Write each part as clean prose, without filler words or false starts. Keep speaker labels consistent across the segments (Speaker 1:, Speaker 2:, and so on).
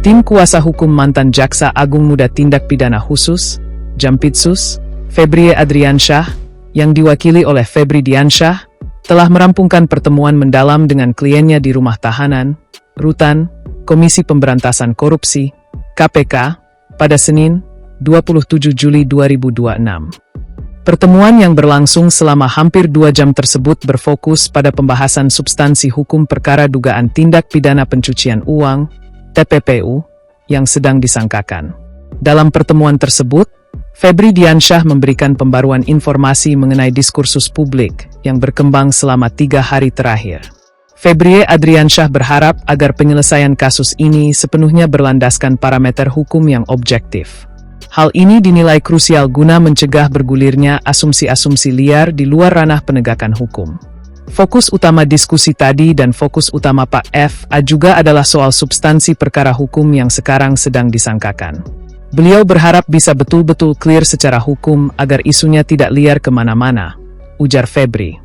Speaker 1: Tim kuasa hukum mantan Jaksa Agung Muda Tindak Pidana Khusus, Jampitsus, Febrie Adriansyah, yang diwakili oleh Febri Diansyah, telah merampungkan pertemuan mendalam dengan kliennya di Rumah Tahanan, Rutan, Komisi Pemberantasan Korupsi, KPK, pada Senin, 27 Juli 2026. Pertemuan yang berlangsung selama hampir 2 jam tersebut berfokus pada pembahasan substansi hukum perkara dugaan tindak pidana pencucian uang, TPPU, yang sedang disangkakan. Dalam pertemuan tersebut, Febri Diansyah memberikan pembaruan informasi mengenai diskursus publik yang berkembang selama 3 hari terakhir. Febrie Adriansyah berharap agar penyelesaian kasus ini sepenuhnya berlandaskan parameter hukum yang objektif. Hal ini dinilai krusial guna mencegah bergulirnya asumsi-asumsi liar di luar ranah penegakan hukum. Fokus utama diskusi tadi dan fokus utama Pak F.A. juga adalah soal substansi perkara hukum yang sekarang sedang disangkakan. Beliau berharap bisa betul-betul clear secara hukum agar isunya tidak liar kemana-mana, ujar Febri.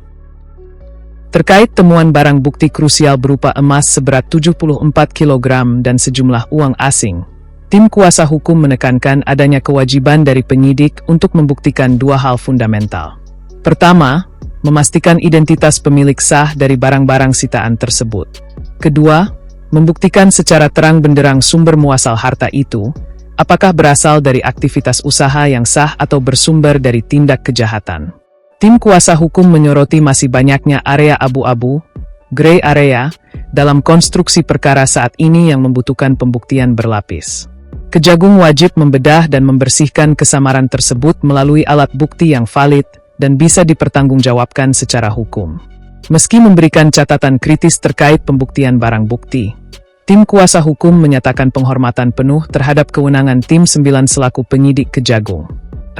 Speaker 1: Terkait temuan barang bukti krusial berupa emas seberat 74 kg dan sejumlah uang asing, tim kuasa hukum menekankan adanya kewajiban dari penyidik untuk membuktikan 2 hal fundamental. Pertama, memastikan identitas pemilik sah dari barang-barang sitaan tersebut. Kedua, membuktikan secara terang benderang sumber muasal harta itu, apakah berasal dari aktivitas usaha yang sah atau bersumber dari tindak kejahatan. Tim kuasa hukum menyoroti masih banyaknya area abu-abu, gray area, dalam konstruksi perkara saat ini yang membutuhkan pembuktian berlapis. Kejagung wajib membedah dan membersihkan kesamaran tersebut melalui alat bukti yang valid dan bisa dipertanggungjawabkan secara hukum. Meski memberikan catatan kritis terkait pembuktian barang bukti, tim kuasa hukum menyatakan penghormatan penuh terhadap kewenangan tim 9 selaku penyidik Kejagung.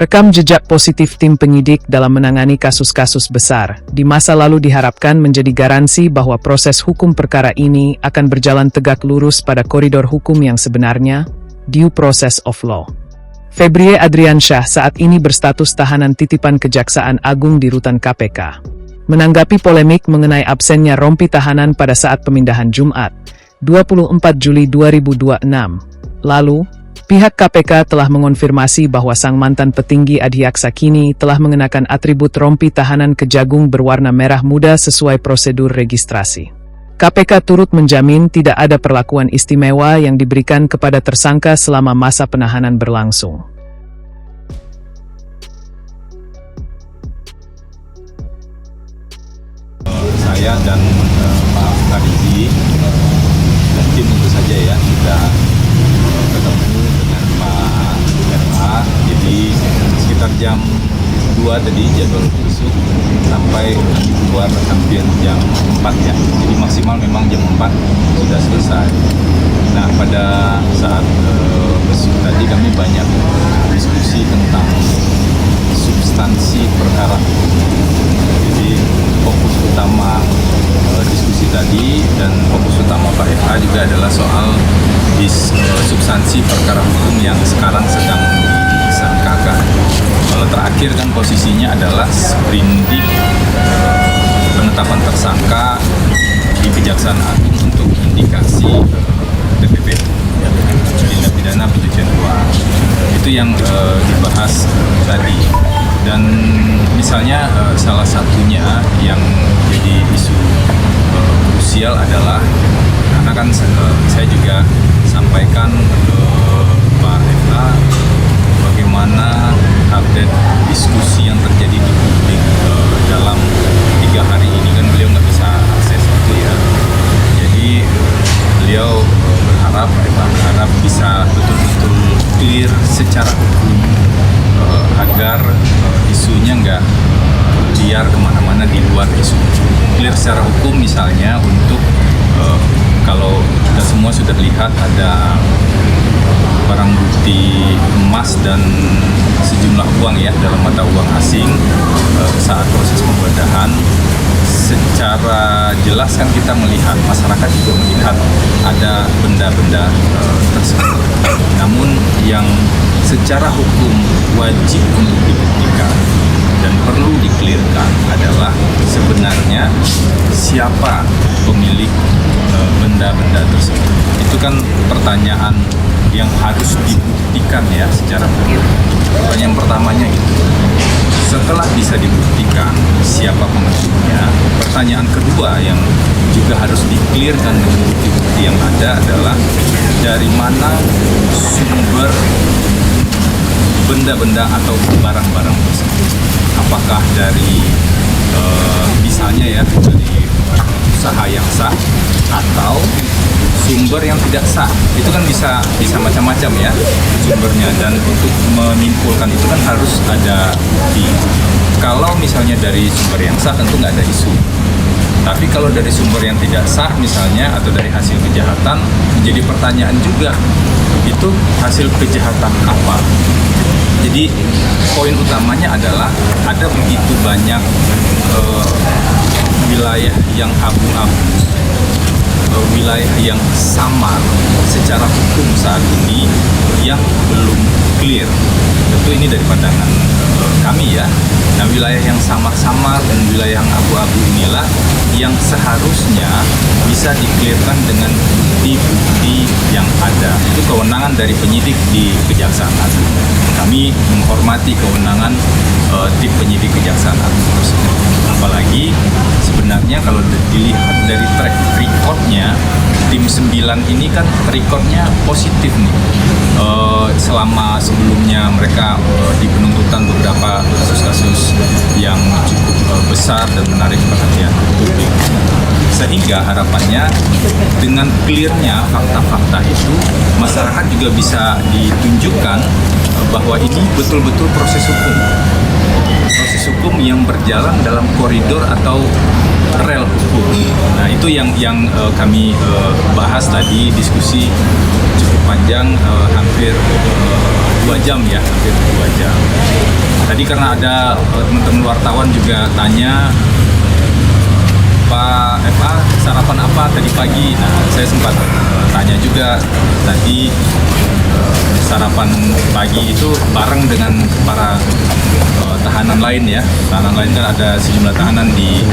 Speaker 1: Rekam jejak positif tim penyidik dalam menangani kasus-kasus besar di masa lalu diharapkan menjadi garansi bahwa proses hukum perkara ini akan berjalan tegak lurus pada koridor hukum yang sebenarnya, due process of law. Febrie Adriansyah saat ini berstatus tahanan titipan Kejaksaan Agung di Rutan KPK. Menanggapi polemik mengenai absennya rompi tahanan pada saat pemindahan Jumat, 24 Juli 2026, lalu, pihak KPK telah mengonfirmasi bahwa sang mantan petinggi Adhiaksa kini telah mengenakan atribut rompi tahanan Kejagung berwarna merah muda sesuai prosedur registrasi. KPK turut menjamin tidak ada perlakuan istimewa yang diberikan kepada tersangka selama masa penahanan berlangsung.
Speaker 2: Saya dan Pak Farizi dan tim tentu saja ya sudah ketemu dengan Pak F.A. Jadi sekitar jam 2 tadi jadwal besok sampai keluar hampir jam 4 ya. Jadi maksimal memang jam 4 sudah selesai. Nah pada saat besok tadi kami banyak diskusi tentang substansi perkara. Jadi fokus utama diskusi tadi dan fokus utama Pak F.A. juga adalah soal substansi perkara hukum yang sekarang sedang disangkakan. Kalau terakhir kan posisinya adalah sprindik penetapan tersangka di Kejaksaan Agung untuk indikasi TPPU, tindak pidana pencucian uang. Itu yang dibahas tadi. Dan misalnya salah satunya yang jadi isu krusial adalah karena kan saya juga sampaikan ke Pak F.A. bagaimana update diskusi yang terjadi di publik dalam 3 hari ini, kan beliau nggak bisa akses itu ya. Jadi beliau berharap bisa betul-betul clear secara hukum agar isunya nggak liar kemana-mana di luar isu. Clear secara hukum misalnya untuk kalau kita semua sudah lihat ada barang bukti emas dan sejumlah uang ya dalam mata uang asing saat proses penggeledahan, secara jelas kan kita melihat, masyarakat juga melihat ada benda-benda tersebut. Namun yang secara hukum wajib untuk dibuktikan dan perlu dikelirkan adalah sebenarnya siapa pemilik benda-benda tersebut. Itu kan pertanyaan yang harus dibuktikan ya secara hukum. Pertanyaan pertamanya itu. Setelah bisa dibuktikan siapa pemiliknya, pertanyaan kedua yang juga harus dikelirkan dengan bukti-bukti yang ada adalah dari mana sumber benda-benda atau barang-barang tersebut. Apakah dari misalnya ya dari usaha yang sah atau sumber yang tidak sah. Itu kan bisa macam-macam ya sumbernya, dan untuk menyimpulkan itu kan harus ada bukti. Kalau misalnya dari sumber yang sah tentu nggak ada isu. Tapi kalau dari sumber yang tidak sah misalnya atau dari hasil kejahatan, menjadi pertanyaan juga, itu hasil kejahatan apa? Jadi poin utamanya adalah ada begitu banyak wilayah yang abu-abu, wilayah yang samar secara hukum saat ini yang belum clear. Tentu ini dari pandangan kami ya. Nah, wilayah yang samar-samar dan wilayah yang abu-abu inilah yang seharusnya bisa dikelirkan dengan bukti-bukti yang ada. Itu kewenangan dari penyidik di Kejaksaan Agung. Kami menghormati kewenangan tim penyidik Kejaksaan Agung tersebut. Apalagi sebenarnya kalau dilihat dari track recordnya, tim 9 ini kan recordnya positif nih. Selama sebelumnya mereka di penuntutan beberapa kasus-kasus yang cukup besar dan menarik perhatian publik. Sehingga harapannya dengan clearnya fakta-fakta itu, masyarakat juga bisa ditunjukkan bahwa ini betul-betul proses hukum. Proses hukum yang berjalan dalam koridor atau rel hukum. Nah, itu yang kami bahas tadi, diskusi cukup panjang, hampir 2 jam ya, hampir 2 jam. Tadi karena ada teman-teman wartawan juga tanya, Pak FA sarapan apa tadi pagi? Nah, saya sempat tanya juga tadi, sarapan pagi itu bareng dengan para tahanan lain ya. Tahanan lain kan ada sejumlah tahanan di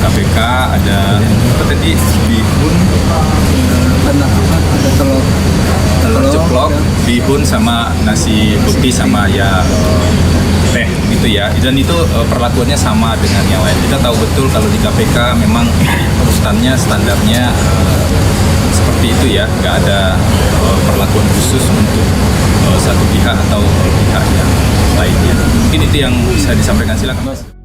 Speaker 2: KPK, ada tadi bihun, ada telur ceplok, bihun sama nasi putih sama ya teh gitu ya. Dan itu perlakuannya sama dengan yang lain. Kita tahu betul kalau di KPK memang standarnya seperti itu ya, nggak ada perlakuan khusus untuk satu pihak atau pihak yang lainnya. Mungkin itu yang bisa disampaikan, silakan Mas.